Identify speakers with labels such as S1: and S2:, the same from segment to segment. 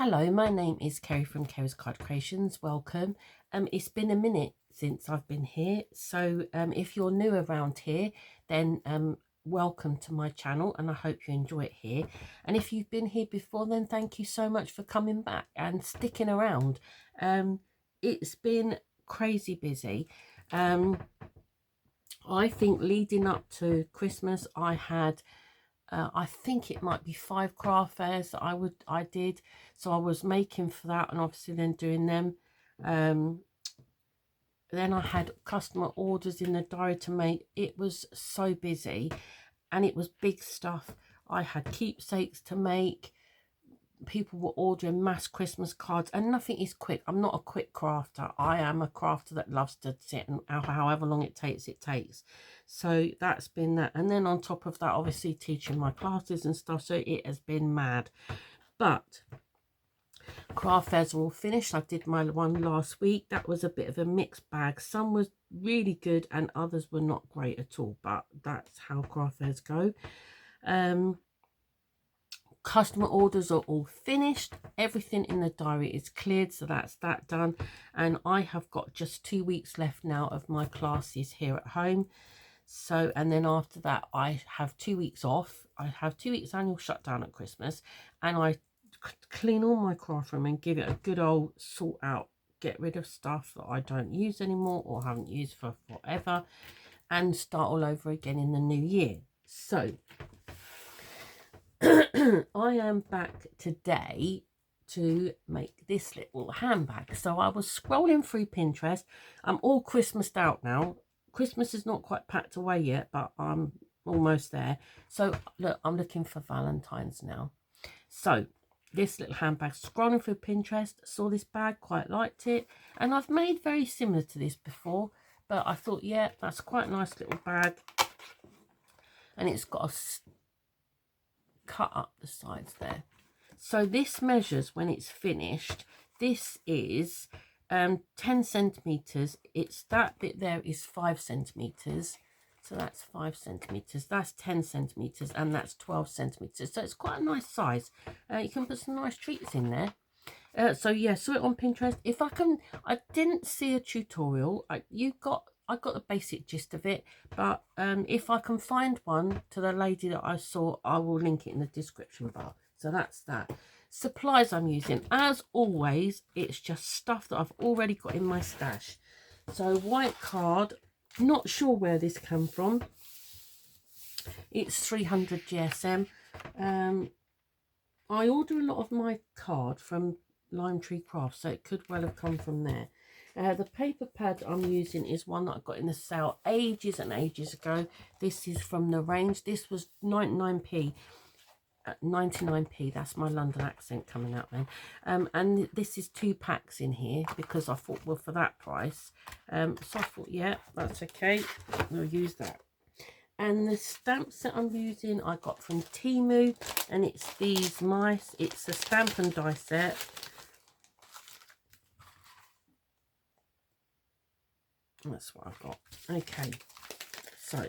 S1: Hello, my name is Kerry from Kerry's Card Creations. Welcome. It's been a minute since I've been here, so if you're new around here, then welcome to my channel, and I hope you enjoy it here. And if you've been here before, then thank you so much for coming back and sticking around. It's been crazy busy. I think leading up to Christmas, I had I think it might be 5 craft fairs that I did, so I was making for that and obviously then doing them. Then I had customer orders in the diary to make. It was so busy and it was big stuff. I had keepsakes to make. People were ordering mass Christmas cards, and nothing is quick. I'm not a quick crafter. I am a crafter that loves to sit, and however long it takes, so that's been that. And then on top of that, obviously teaching my classes and stuff, so it has been mad. But craft fairs are all finished. I did my one last week. That was a bit of a mixed bag. Some was really good and others were not great at all, but that's how craft fairs go. Customer orders are all finished. Everything in the diary is cleared, so that's that done. And I have got just 2 weeks left now of my classes here at home. So, and then after that, I have 2 weeks off. I have 2 weeks annual shutdown at Christmas, and I clean all my craft room and give it a good old sort out. Get rid of stuff that I don't use anymore or haven't used for forever, and start all over again in the new year. So I am back today to make this little handbag. So I was scrolling through Pinterest. I'm all Christmased out now. Christmas is not quite packed away yet, but I'm almost there. So look, I'm looking for Valentine's now. So this little handbag, scrolling through Pinterest, saw this bag, quite liked it. And I've made very similar to this before, but I thought, yeah, that's quite a nice little bag. And it's got a cut up the sides there. So this measures when it's finished. This is 10 centimeters. It's that bit there is 5 centimeters. So that's 5 centimeters. That's 10 centimeters, and that's 12 centimeters. So it's quite a nice size. You can put some nice treats in there. So yeah, saw it on Pinterest. If I can, I didn't see a tutorial. I got the basic gist of it, but if I can find one to the lady that I saw, I will link it in the description bar. So that's that. Supplies I'm using, as always, it's just stuff that I've already got in my stash. So white card, not sure where this came from. It's 300 GSM. I order a lot of my card from Lime Tree Crafts, so it could well have come from there. The paper pad I'm using is one that I got in the sale ages and ages ago. This is from the range. This was 99p. 99p, that's my London accent coming out then. And this is 2 packs in here, because I thought, well, for that price. So I thought, yeah, that's okay, we'll use that. And the stamps that I'm using I got from Temu, and it's these mice. It's a stamp and die set. That's what I've got. Okay, so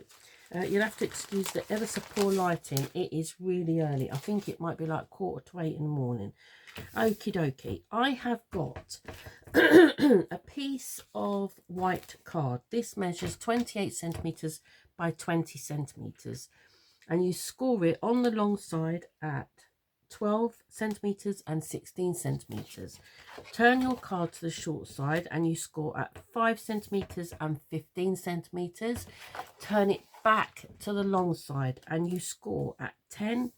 S1: you'll have to excuse the ever so poor lighting. It is really early. I think it might be like 7:45 in the morning. Okie dokie. I have got a piece of white card. This measures 28 centimeters by 20 centimeters, and you score it on the long side at 12 centimeters and 16 centimeters. Turn your card to the short side and you score at 5 centimeters and 15 centimeters. Turn it back to the long side and you score at 10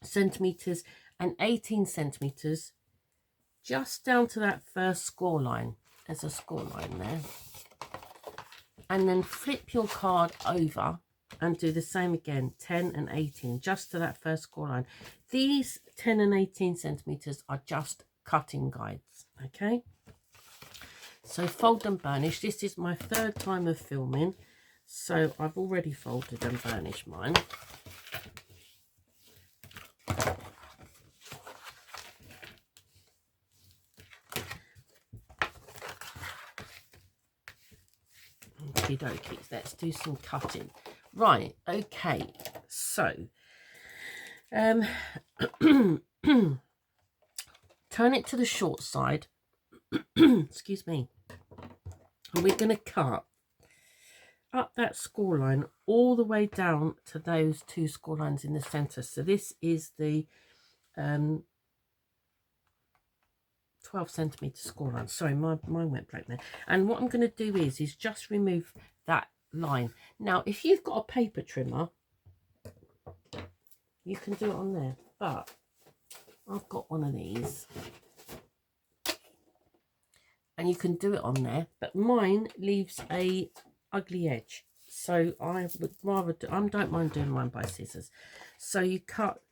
S1: centimeters and 18 centimeters, just down to that first score line. There's a score line there. And then flip your card over and do the same again, 10 and 18, just to that first score line. These 10 and 18 centimeters are just cutting guides, okay? So fold and burnish. This is my 3rd time of filming, so I've already folded and burnished mine. Okie dokie, let's do some cutting. Right, okay, so turn it to the short side, excuse me, and we're going to cut up that score line all the way down to those two score lines in the center. So this is the 12 centimeter score line. Sorry, mine went blank there. And what I'm going to do is just remove that line. Now, if you've got a paper trimmer, you can do it on there, but I've got one of these. And you can do it on there, but mine leaves a ugly edge. So I would rather I don't mind doing mine by scissors. So you cut.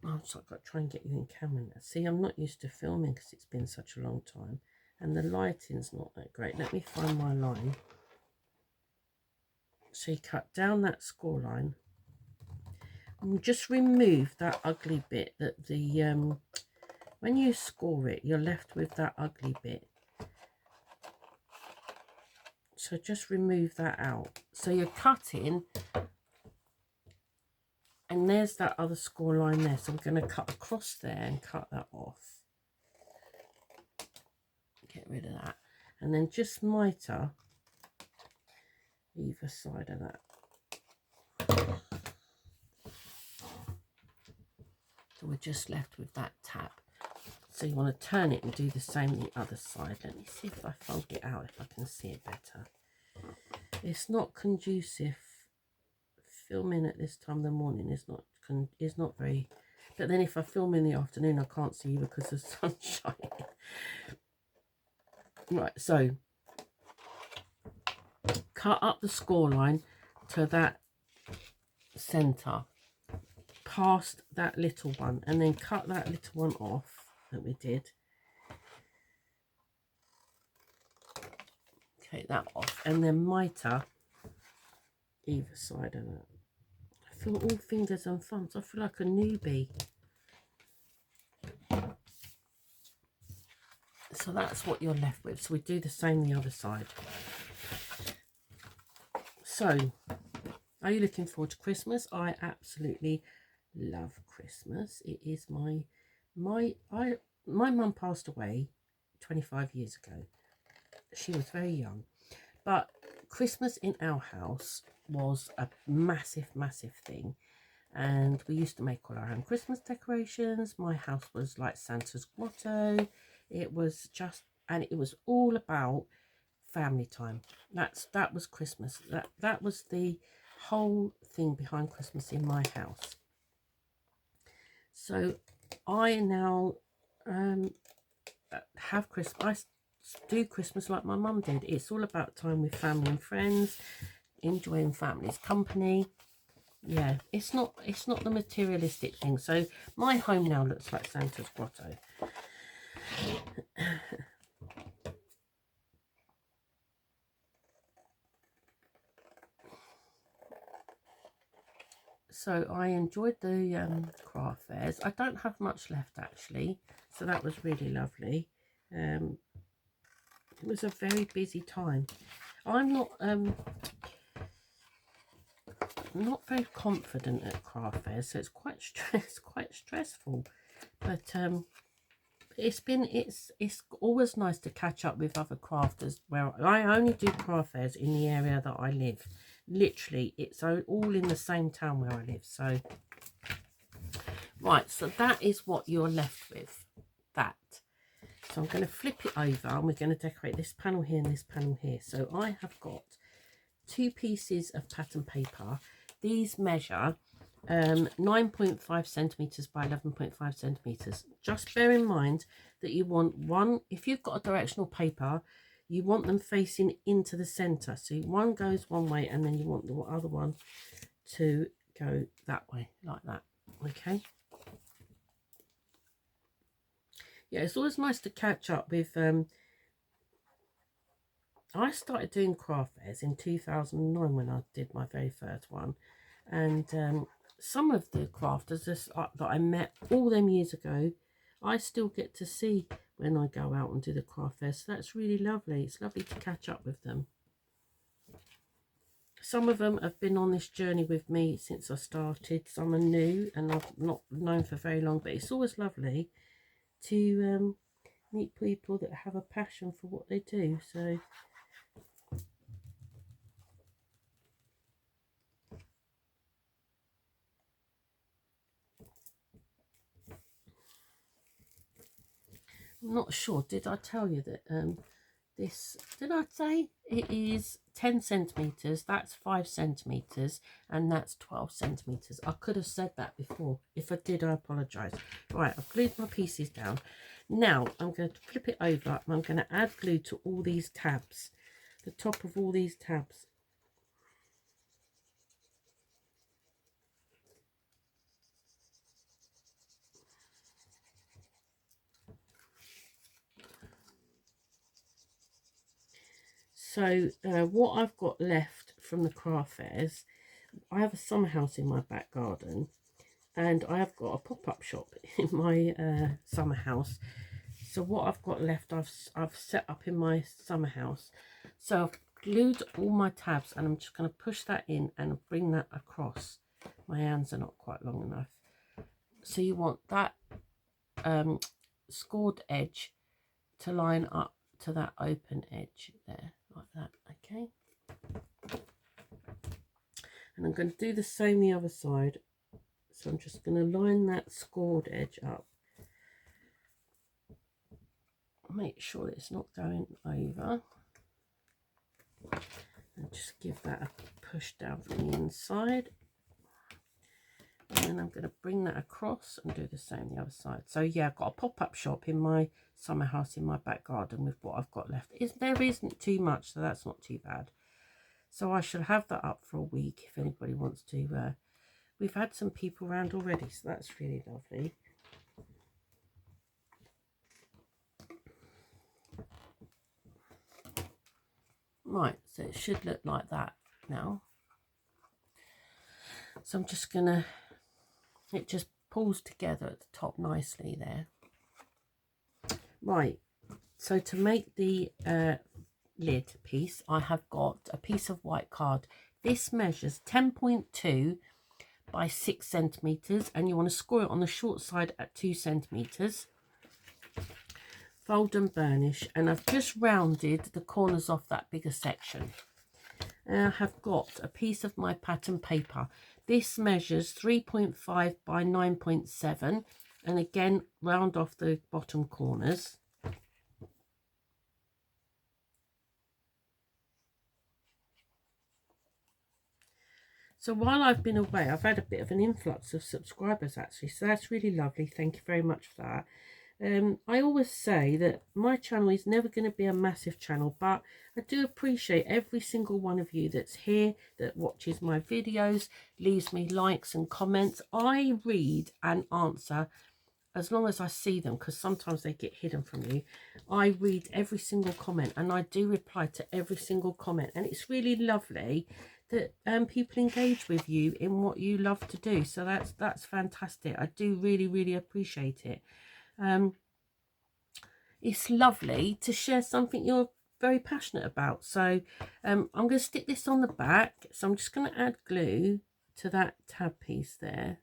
S1: Oh, so I've got to try and get you in camera now. See, I'm not used to filming because it's been such a long time, and the lighting's not that great. Let me find my line. So you cut down that score line, and just remove that ugly bit. That the when you score it, you're left with that ugly bit. So just remove that out. So you're cutting, and there's that other score line there. So I'm going to cut across there and cut that off. Get rid of that. And then just mitre either side of that. So we're just left with that tab. So you want to turn it and do the same the other side. Let me see if I fog it out, if I can see it better. It's not conducive. Filming at this time of the morning is not very. But then if I film in the afternoon, I can't see you because the sun's shining. Right, so cut up the score line to that centre, past that little one, and then cut that little one off that we did. Take that off, and then mitre either side of that. I feel all fingers and thumbs. I feel like a newbie. So that's what you're left with. So we do the same the other side. So, are you looking forward to Christmas? I absolutely love Christmas. It is my mum passed away 25 years ago. She was very young, but Christmas in our house was a massive thing, and we used to make all our own Christmas decorations. My house was like Santa's grotto. It was just, and it was all about family time. That was Christmas. That was the whole thing behind Christmas in my house. So I now have Christmas. I do Christmas like my mum did. It's all about time with family and friends, enjoying family's company. Yeah, it's not the materialistic thing. So my home now looks like Santa's grotto. So I enjoyed the craft fairs. I don't have much left actually, so that was really lovely. It was a very busy time. I'm not very confident at craft fairs, so it's quite stressful. But it's always nice to catch up with other crafters. Where I only do craft fairs in the area that I live. Literally, it's all in the same town where I live. So right, so that is what you're left with. That. So I'm going to flip it over, and we're going to decorate this panel here and this panel here. So I have got 2 pieces of pattern paper. These measure 9.5 centimeters by 11.5 centimeters. Just bear in mind that you want one, if you've got a directional paper, you want them facing into the center. So one goes one way, and then you want the other one to go that way, like that. Okay. Yeah, it's always nice to catch up with. I started doing craft fairs in 2009 when I did my very first one, and some of the crafters that I met all them years ago, I still get to see when I go out and do the craft fair. So that's really lovely. It's lovely to catch up with them. Some of them have been on this journey with me since I started. Some are new and I've not known for very long, but it's always lovely to meet people that have a passion for what they do. So I'm not sure, did I tell you that this, did I say it is 10 centimetres, that's 5 centimetres, and that's 12 centimetres. I could have said that before. If I did, I apologise. Right, I've glued my pieces down. Now I'm going to flip it over and I'm going to add glue to all these tabs, the top of all these tabs. So what I've got left from the craft fairs, I have a summer house in my back garden, and I have got a pop-up shop in my summer house. So what I've got left, I've set up in my summer house. So I've glued all my tabs, and I'm just going to push that in and bring that across. My hands are not quite long enough. So you want that scored edge to line up to that open edge there, like that. Okay, and I'm going to do the same the other side. So I'm just going to line that scored edge up, make sure it's not going over, and just give that a push down from the inside. And then I'm going to bring that across and do the same the other side. So yeah, I've got a pop-up shop in my summer house in my back garden with what I've got left. There isn't too much, so that's not too bad. So I shall have that up for a week if anybody wants to. We've had some people around already, so that's really lovely. Right, so it should look like that now. So I'm just going to, it just pulls together at the top nicely there. Right, so to make the lid piece, I have got a piece of white card. This measures 10.2 by 6 centimetres, and you want to score it on the short side at 2 centimetres. Fold and burnish, and I've just rounded the corners off that bigger section. And I have got a piece of my pattern paper. This measures 3.5 by 9.7, and again round off the bottom corners. So while I've been away, I've had a bit of an influx of subscribers actually, so that's really lovely. Thank you very much for that. I always say that my channel is never going to be a massive channel, but I do appreciate every single one of you that's here, that watches my videos, leaves me likes and comments. I read and answer as long as I see them, because sometimes they get hidden from you. I read every single comment, and I do reply to every single comment, and it's really lovely that people engage with you in what you love to do. So that's fantastic. I do really appreciate it. It's lovely to share something you're very passionate about. So I'm going to stick this on the back. So I'm just going to add glue to that tab piece there.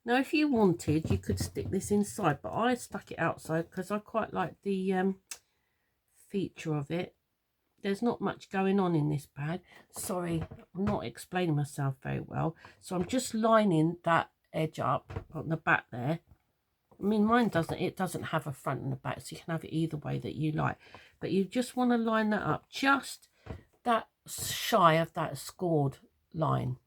S1: Now if you wanted, you could stick this inside, but I stuck it outside because I quite like the feature of it. There's not much going on in this bag. Sorry, I'm not explaining myself very well. So I'm just lining that edge up on the back there. I mean, mine doesn't, it doesn't have a front and a back, so you can have it either way that you like. But you just want to line that up, just that shy of that scored line.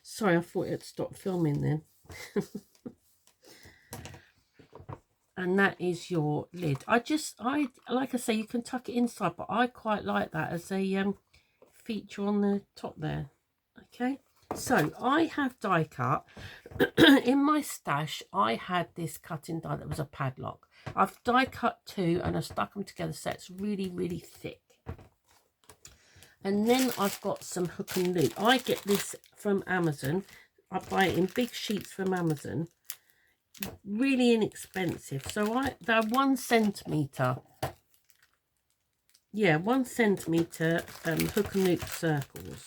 S1: Sorry, I thought it stopped filming then. And that is your lid. I like I say, you can tuck it inside, but I quite like that as a feature on the top there. Okay, so I have die cut. In my stash, I had this cutting die that was a padlock. I've die cut 2 and I've stuck them together so it's really thick. And then I've got some hook and loop. I get this from Amazon. I buy it in big sheets from Amazon. Really inexpensive. So they're 1 centimetre. Yeah, 1 centimetre hook and loop circles.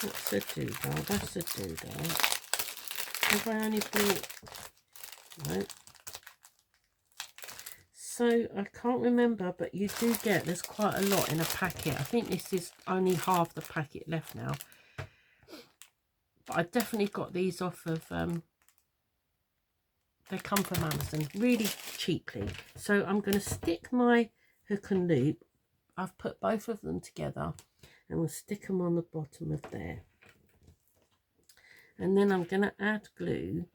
S1: What's a doodle? That's a doodle. Have I only bought... No. So I can't remember, but you do get, there's quite a lot in a packet. I think this is only half the packet left now. But I definitely got these off of, they come from Amazon really cheaply. So I'm going to stick my hook and loop. I've put both of them together and we'll stick them on the bottom of there. And then I'm going to add glue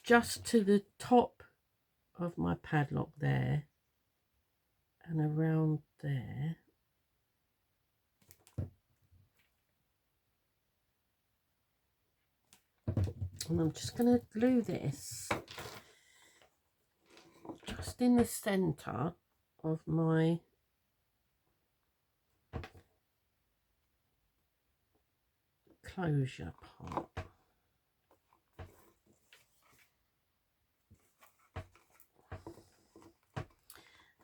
S1: just to the top of my padlock there. And around there. And I'm just going to glue this just in the centre of my closure part.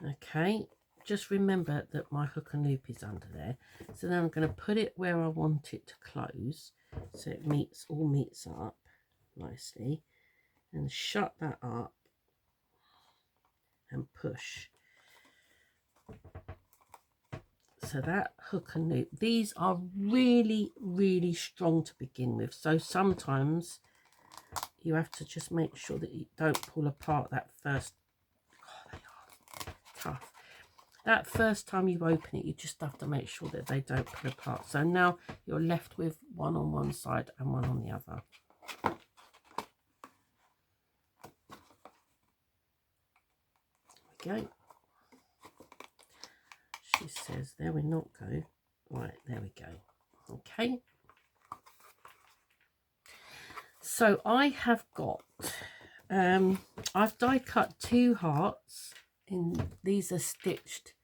S1: Okay, just remember that my hook and loop is under there. So then I'm going to put it where I want it to close, so it all meets up nicely, and shut that up and push. So that hook and loop, these are really, really strong to begin with. So sometimes you have to just make sure that you don't pull apart that first. Oh, they are tough. That first time you open it, you just have to make sure that they don't pull apart. So now you're left with one on one side and one on the other. There we go. She says, there we not go. Right, there we go. Okay. So I have got, I've die cut 2 hearts. These are stitched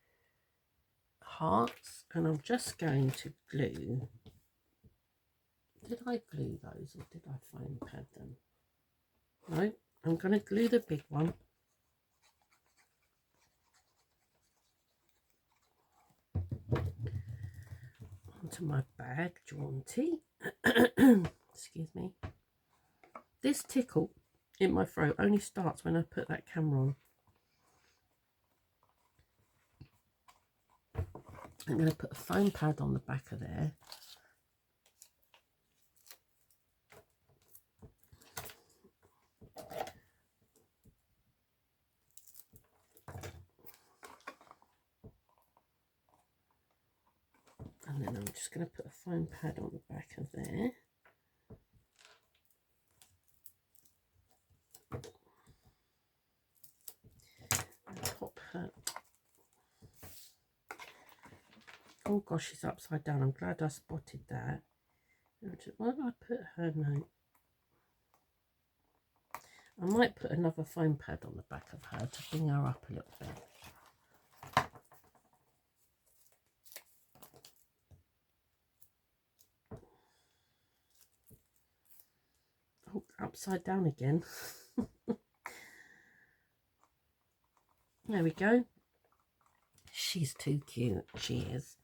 S1: hearts, and I'm just going to glue. Did I glue those or did I foam pad them? No, I'm going to glue the big one. Onto my bag, jaunty. Excuse me. This tickle in my throat only starts when I put that camera on. I'm going to put a foam pad on the back of there. And then I'm just going to put a foam pad on the back of there. And pop her. Oh gosh, she's upside down. I'm glad I spotted that. Why did I put her note? I might put another foam pad on the back of her to bring her up a little bit. Oh, upside down again. There we go. She's too cute. She is.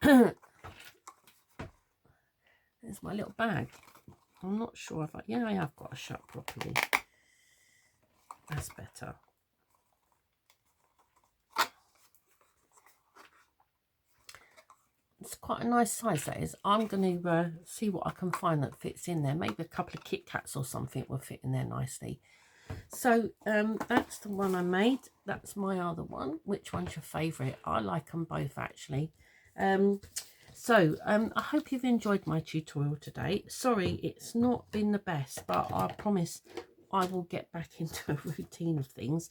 S1: There's my little bag. I'm not sure if yeah, I have got her shut properly. That's better. It's quite a nice size, that is. I'm going to see what I can find that fits in there. Maybe a couple of Kit Kats or something will fit in there nicely. So that's the one I made. That's my other one. Which one's your favourite? I like them both, actually. I hope you've enjoyed my tutorial today. Sorry, it's not been the best, but I promise I will get back into a routine of things.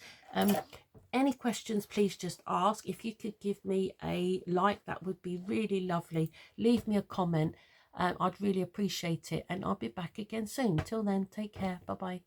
S1: Any questions, please just ask. If you could give me a like, that would be really lovely. Leave me a comment. I'd really appreciate it, and I'll be back again soon. Till then, take care. Bye-bye.